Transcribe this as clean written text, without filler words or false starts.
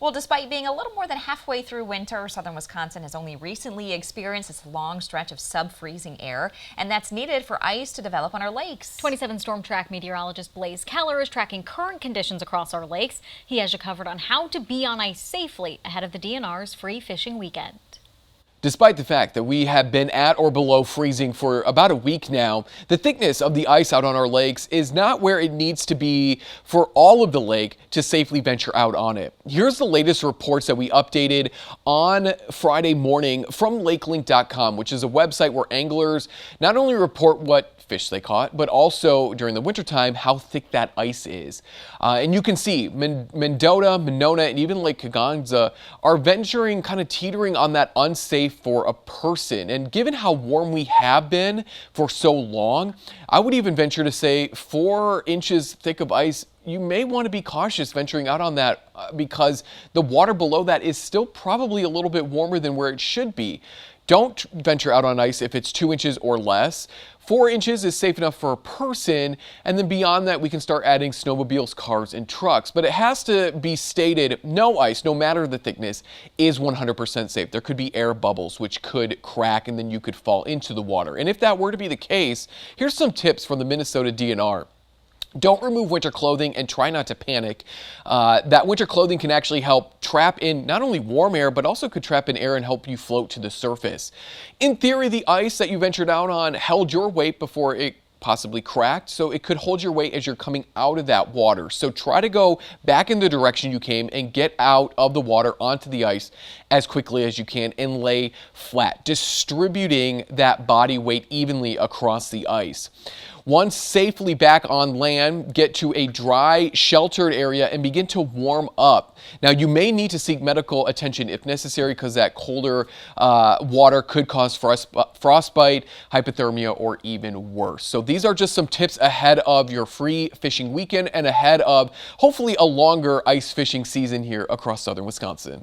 Well, despite being a little more than halfway through winter, southern Wisconsin has only recently experienced this long stretch of sub-freezing air, and that's needed for ice to develop on our lakes. 27 Storm Track meteorologist Blaze Keller is tracking current conditions across our lakes. He has you covered on how to be on ice safely ahead of the DNR's free fishing weekend. Despite the fact that we have been at or below freezing for about a week now, the thickness of the ice out on our lakes is not where it needs to be for all of the lake to safely venture out on it. Here's the latest reports that we updated on Friday morning from lakelink.com, which is a website where anglers not only report what fish they caught, but also during the wintertime how thick that ice is. And you can see Mendota, Monona, and even Lake Kegonsa are venturing, kind of teetering on that unsafe for a person. And given how warm we have been for so long, I would even venture to say 4 inches thick of ice, you may want to be cautious venturing out on that because the water below that is still probably a little bit warmer than where it should be. Don't venture out on ice if it's 2 inches or less. 4 inches is safe enough for a person, and then beyond that we can start adding snowmobiles, cars, and trucks. But it has to be stated, no ice, no matter the thickness, is 100% safe. There could be air bubbles which could crack and then you could fall into the water. And if that were to be the case, here's some tips from the Minnesota DNR. Don't remove winter clothing and try not to panic. That winter clothing can actually help trap in not only warm air, but also could trap in air and help you float to the surface. In theory, the ice that you ventured out on held your weight before it possibly cracked, so it could hold your weight as you're coming out of that water. So try to go back in the direction you came and get out of the water onto the ice as quickly as you can and lay flat, distributing that body weight evenly across the ice. Once safely back on land, get to a dry, sheltered area and begin to warm up. Now, you may need to seek medical attention if necessary because that colder water could cause frostbite, hypothermia, or even worse. So these are just some tips ahead of your free fishing weekend and ahead of hopefully a longer ice fishing season here across southern Wisconsin.